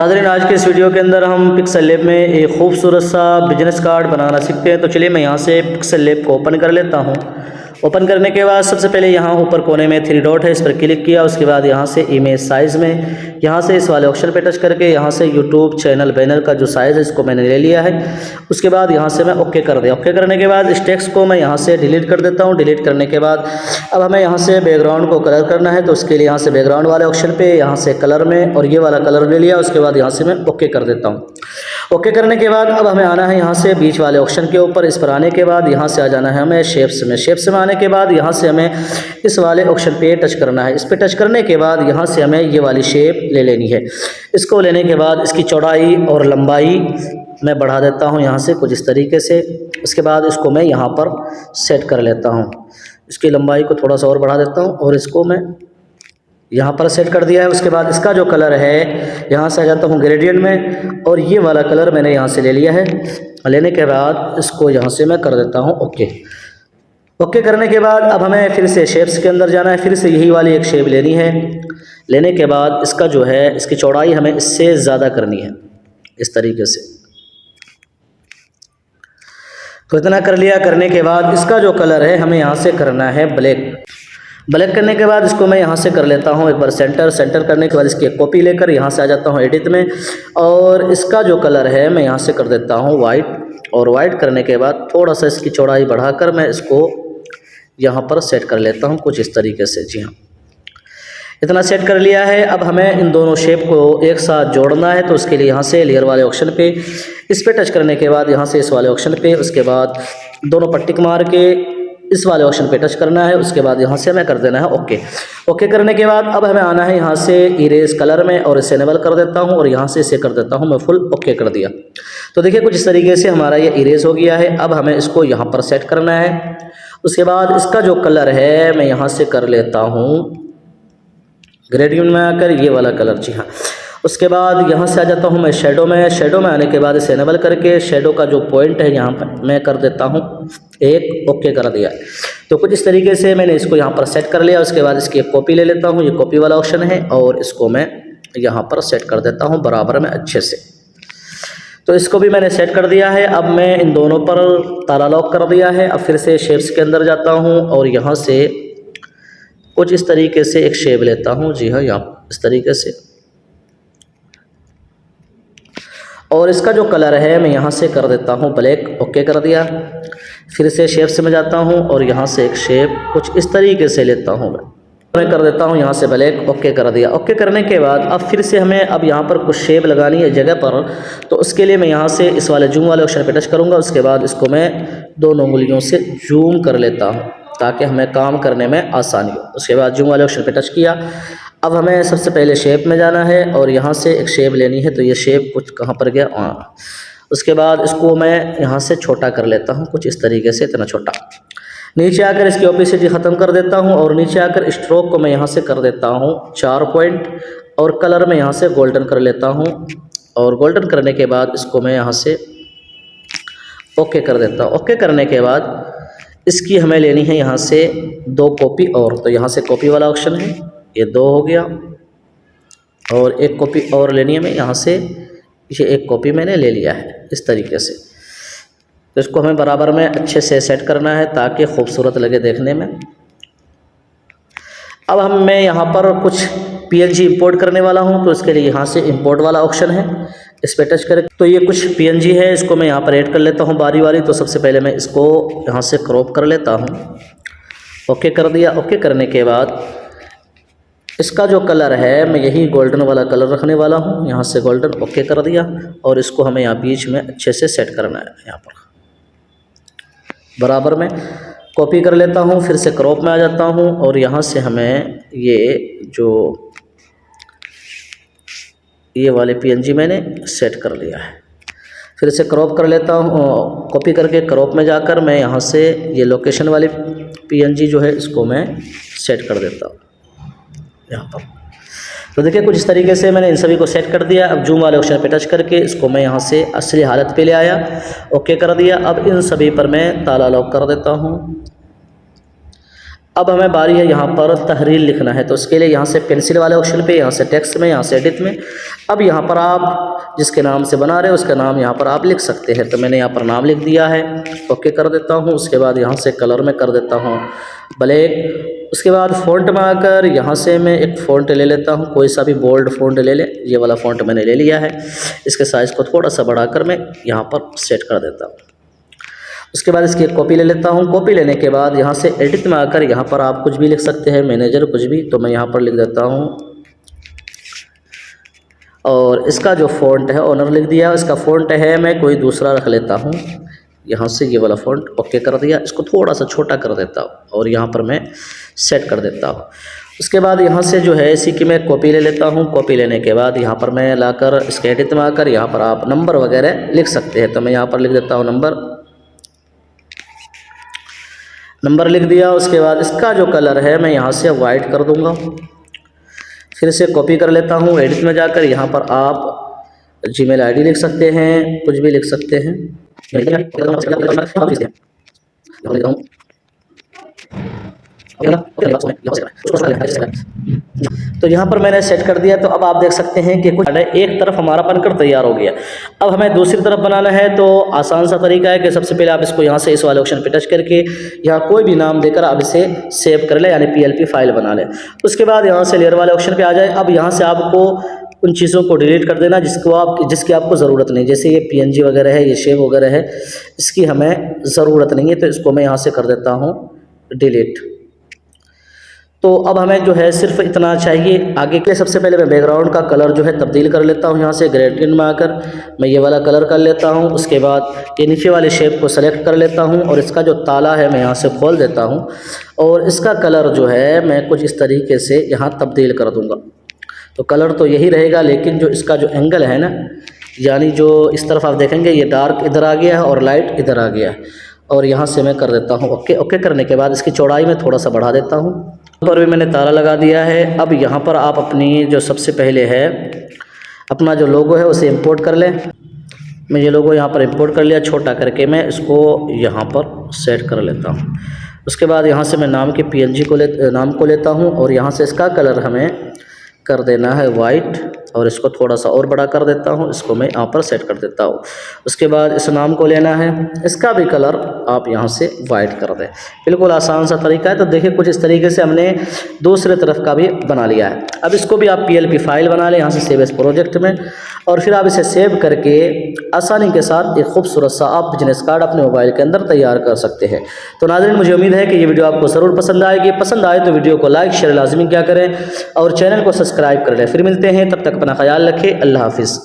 नाज़रीन, आज के इस वीडियो के अंदर हम पिक्सल लैब में एक खूबसूरत सा बिजनेस कार्ड बनाना सीखते हैं। तो चलिए मैं यहाँ से पिक्सल लैब को ओपन कर लेता हूँ। ओपन करने के बाद सबसे पहले यहाँ ऊपर कोने में 3 डॉट है, इस पर क्लिक किया। उसके बाद यहाँ से इमेज साइज़ में यहाँ से इस वाले ऑप्शन पे टच करके यहाँ से यूट्यूब चैनल बैनर का जो साइज़ है इसको मैंने ले लिया है। उसके बाद यहाँ से मैं ओके कर दिया। ओके करने के बाद इस टेक्स्ट को मैं यहाँ से डिलीट कर देता हूँ। डिलीट करने के बाद अब हमें यहाँ से बैकग्राउंड को कलर करना है, तो उसके लिए यहाँ से बैकग्राउंड वाले ऑप्शन पे यहाँ से कलर में और ये वाला कलर ले लिया। उसके बाद यहाँ से मैं ओके कर देता हूँ। ओके करने के बाद अब हमें आना है यहाँ से बीच वाले ऑप्शन के ऊपर। इस पर आने के बाद यहाँ से आ जाना है हमें शेप्स में। शेप्स में आने के बाद यहाँ से हमें इस वाले ऑप्शन पे टच करना है। इस पे टच करने के बाद यहाँ से हमें ये वाली शेप ले लेनी है। इसको लेने के बाद इसकी चौड़ाई और लंबाई मैं बढ़ा देता हूँ यहाँ से कुछ इस तरीके से। उसके बाद इसको मैं यहाँ पर सेट कर लेता हूँ। इसकी लंबाई को थोड़ा सा और बढ़ा देता हूँ और इसको मैं यहाँ पर सेट कर दिया है। उसके बाद इसका जो कलर है यहाँ से आ जाता हूँ ग्रेडियंट में और ये वाला कलर मैंने यहाँ से ले लिया है। लेने के बाद इसको यहाँ से मैं कर देता हूँ ओके। ओके करने के बाद अब हमें फिर से शेप्स के अंदर जाना है। फिर से यही वाली एक शेप लेनी है। लेने के बाद इसका जो है इसकी चौड़ाई हमें इससे ज़्यादा करनी है इस तरीके से। तो इतना कर लिया। करने के बाद इसका जो कलर है हमें यहाँ से करना है ब्लैक। ब्लैक करने के बाद इसको मैं यहाँ से कर लेता हूँ एक बार सेंटर करने के बाद इसकी एक कॉपी लेकर यहाँ से आ जाता हूँ एडिट में और इसका जो कलर है मैं यहाँ से कर देता हूँ वाइट। और वाइट करने के बाद थोड़ा सा इसकी चौड़ाई बढ़ाकर मैं इसको यहाँ पर सेट कर लेता हूँ कुछ इस तरीके से। जी हाँ, इतना सेट कर लिया है। अब हमें इन दोनों शेप को एक साथ जोड़ना है, तो उसके लिए यहाँ से लेयर वाले ऑप्शन पे इस पे टच करने के बाद यहाँ से इस वाले ऑप्शन पे, उसके बाद दोनों पट्टी मार के इस वाले ऑप्शन पे टच करना है। उसके बाद यहाँ से हमें कर देना है ओके। ओके करने के बाद अब हमें आना है यहाँ से इरेज कलर में और इसे इनेबल कर देता हूँ और यहाँ से इसे कर देता हूँ मैं फुल। ओके कर दिया। तो देखिए कुछ इस तरीके से हमारा ये इरेज हो गया है। अब हमें इसको यहाँ पर सेट करना है। उसके बाद इसका जो कलर है मैं यहाँ से कर लेता हूँ ग्रेडियंट में आकर ये वाला कलर। जी हाँ, उसके बाद यहाँ से आ जाता हूँ मैं शेडो में। शेडो में आने के बाद इसे इनेबल करके शेडो का जो पॉइंट है यहाँ पर मैं कर देता हूँ एक। ओके कर दिया। तो कुछ इस तरीके से मैंने इसको यहाँ पर सेट कर लिया। उसके बाद इसकी एक कॉपी ले लेता हूँ, ये कॉपी वाला ऑप्शन है, और इसको मैं यहाँ पर सेट कर देता हूँ बराबर में अच्छे से। तो इसको भी मैंने सेट कर दिया है। अब मैं इन दोनों पर ताला लॉक कर दिया है। अब फिर से शेप्स के अंदर जाता हूँ और यहाँ से कुछ इस तरीके से एक शेप लेता हूँ। जी हाँ, यहाँ इस तरीके से। और इसका जो कलर है मैं यहाँ से कर देता हूँ ब्लैक। ओके कर दिया। फिर से शेप्स में जाता हूँ और यहाँ से एक शेप कुछ इस तरीके से लेता हूँ मैं कर देता हूँ यहाँ से ब्लैक। ओके कर दिया। ओके करने के बाद अब फिर से हमें अब यहाँ पर कुछ शेप लगानी है जगह पर, तो उसके लिए मैं यहाँ से इस वाले जूम वाले ऑप्शन पे टच करूँगा। उसके बाद इसको मैं दोनों उंगलियों से जूम कर लेता हूँ ताकि हमें काम करने में आसानी हो। उसके बाद जूम वाले ऑप्शन पे टच किया। अब हमें सबसे पहले शेप में जाना है और यहाँ से एक शेप लेनी है। तो ये शेप कुछ कहाँ पर गया, हाँ। उसके बाद इसको मैं यहाँ से छोटा कर लेता हूँ कुछ इस तरीके से, इतना छोटा। नीचे आकर इसकी ओपेसिटी ख़त्म कर देता हूँ और नीचे आकर स्ट्रोक को मैं यहाँ से कर देता हूँ 4 पॉइंट और कलर में यहाँ से गोल्डन कर लेता हूँ। और गोल्डन करने के बाद इसको मैं यहाँ से ओके कर देता हूँ। ओके करने के बाद इसकी हमें लेनी है यहाँ से 2 कॉपी और, तो यहाँ से कॉपी वाला ऑप्शन है, ये 2 हो गया। और एक कॉपी और लेनी है मैं यहाँ से, ये एक कॉपी मैंने ले लिया है इस तरीके से। तो इसको हमें बराबर में अच्छे से सेट करना है ताकि खूबसूरत लगे देखने में। अब मैं यहाँ पर कुछ PNG इंपोर्ट करने वाला हूँ, तो इसके लिए यहाँ से इंपोर्ट वाला ऑप्शन है, इस पर टच करें। तो ये कुछ PNG है, इसको मैं यहाँ पर ऐड कर लेता हूँ बारी बारी। तो सबसे पहले मैं इसको यहाँ से क्रॉप कर लेता हूँ। ओके कर दिया। ओके करने के बाद इसका जो कलर है मैं यही गोल्डन वाला कलर रखने वाला हूँ, यहाँ से गोल्डन। ओके कर दिया। और इसको हमें यहाँ बीच में अच्छे से सेट करना है, यहाँ पर बराबर में कॉपी कर लेता हूँ। फिर से क्रॉप में आ जाता हूँ और यहाँ से हमें ये वाले PNG मैंने सेट कर लिया है। फिर से क्रॉप कर लेता हूँ, कॉपी करके क्रॉप में जाकर मैं यहाँ से ये लोकेशन वाले PNG जो है इसको मैं सेट कर देता हूँ यहाँ पर। तो देखिए कुछ इस तरीके से मैंने इन सभी को सेट कर दिया। अब जूम वाले ऑप्शन पे टच करके इसको मैं यहाँ से असली हालत पे ले आया। ओके कर दिया। अब इन सभी पर मैं ताला लॉक कर देता हूँ। अब हमें बारी है यहाँ पर तहरीर लिखना है, तो उसके लिए यहाँ से पेंसिल वाले ऑप्शन पे, यहाँ से टेक्स्ट में, यहाँ से एडिट में। अब यहाँ पर आप जिसके नाम से बना रहे हो उसका नाम यहाँ पर आप लिख सकते हैं। तो मैंने यहाँ पर नाम लिख दिया है, ओके कर देता हूँ। उसके बाद यहाँ से कलर में कर देता हूँ ब्लैक। उसके बाद फ़ॉन्ट में आकर यहाँ से मैं एक फ़ॉन्ट ले लेता हूँ, कोई सा भी बोल्ड फ़ॉन्ट ले लें। ये वाला फ़ॉन्ट मैंने ले लिया है। इसके साइज़ को थोड़ा सा बढ़ाकर मैं यहाँ पर सेट कर देता हूँ। उसके बाद इसकी एक कॉपी ले लेता हूँ। कॉपी लेने के बाद यहाँ से एडिट में आकर यहाँ पर आप कुछ भी लिख सकते हैं, मैनेजर कुछ भी। तो मैं यहाँ पर लिख देता हूँ, और इसका जो फ़ॉन्ट है ऑनर लिख दिया। इसका फ़ॉन्ट है मैं कोई दूसरा रख लेता हूँ, यहाँ से ये वाला फ़ॉन्ट ओके कर दिया। इसको थोड़ा सा छोटा कर देता हूँ और यहाँ पर मैं सेट कर देता हूँ। उसके बाद यहाँ से जो है इसी की मैं कॉपी ले लेता हूँ। कॉपी लेने के बाद यहाँ पर मैं लाकर इसके एडिट में आकर यहाँ पर आप नंबर वगैरह लिख सकते हैं। तो मैं यहाँ पर लिख देता हूँ नंबर लिख दिया। उसके बाद इसका जो कलर है मैं यहाँ से वाइट कर दूँगा। फिर से कॉपी कर लेता हूँ, एडिट में जाकर यहाँ पर आप जीमेल आईडी लिख सकते हैं, कुछ भी लिख सकते हैं। तो यहाँ पर मैंने सेट कर दिया। तो अब आप देख सकते हैं कि कुछ एक तरफ हमारा बनकर तैयार हो गया। अब हमें दूसरी तरफ बनाना है, तो आसान सा तरीका है कि सबसे पहले आप इसको यहाँ से इस वाले ऑप्शन पे टच करके यहाँ कोई भी नाम देकर आप इसे सेव कर लें, यानी PLP फाइल बना लें। उसके बाद यहाँ से लेयर वाले ऑप्शन पे आ जाए। अब यहाँ से आपको उन चीज़ों को डिलीट कर देना जिसकी आपको ज़रूरत नहीं। जैसे ये PNG वगैरह है, ये शेप वगैरह है, इसकी हमें ज़रूरत नहीं है। तो इसको मैं यहाँ से कर देता हूँ डिलीट। तो अब हमें जो है सिर्फ इतना चाहिए। आगे के सबसे पहले मैं बैकग्राउंड का कलर जो है तब्दील कर लेता हूँ। यहाँ से ग्रेडियंट में आकर मैं ये वाला कलर कर लेता हूँ। उसके बाद ये नीचे वाले शेप को सेलेक्ट कर लेता हूँ और इसका जो ताला है मैं यहाँ से खोल देता हूँ और इसका कलर जो है मैं कुछ इस तरीके से यहाँ तब्दील कर दूँगा। तो कलर तो यही रहेगा, लेकिन जो इसका जो एंगल है ना, यानी जो इस तरफ आप देखेंगे ये डार्क इधर आ गया है और लाइट इधर आ गया है। और यहाँ से मैं कर देता हूँ ओके। ओके करने के बाद इसकी चौड़ाई में थोड़ा सा बढ़ा देता हूँ। पर भी मैंने ताला लगा दिया है। अब यहाँ पर आप अपनी जो सबसे पहले है अपना जो लोगो है उसे इंपोर्ट कर लें। मैं ये लोगो यहाँ पर इंपोर्ट कर लिया, छोटा करके मैं इसको यहाँ पर सेट कर लेता हूँ। उसके बाद यहाँ से मैं नाम के PNG नाम को लेता हूँ और यहाँ से इसका कलर हमें कर देना है वाइट और इसको थोड़ा सा और बड़ा कर देता हूँ। इसको मैं यहाँ पर सेट कर देता हूँ। उसके बाद इस नाम को लेना है, इसका भी कलर आप यहाँ से वाइट कर दें। बिल्कुल आसान सा तरीका है। तो देखिए कुछ इस तरीके से हमने दूसरे तरफ का भी बना लिया है। अब इसको भी आप PLP फाइल बना लें यहाँ से सेव एज प्रोजेक्ट में, और फिर आप इसे सेव करके आसानी के साथ एक खूबसूरत सा आप बिजनेस कार्ड अपने मोबाइल के अंदर तैयार कर सकते हैं। तो नाज़रीन, मुझे उम्मीद है कि ये वीडियो आपको ज़रूर पसंद आएगी। पसंद आए तो वीडियो को लाइक शेयर लाजमी क्या करें और चैनल को सब्सक्राइब कर लें। फिर मिलते हैं, तब तक अपना ख्याल रखें। अल्लाह हाफिज़।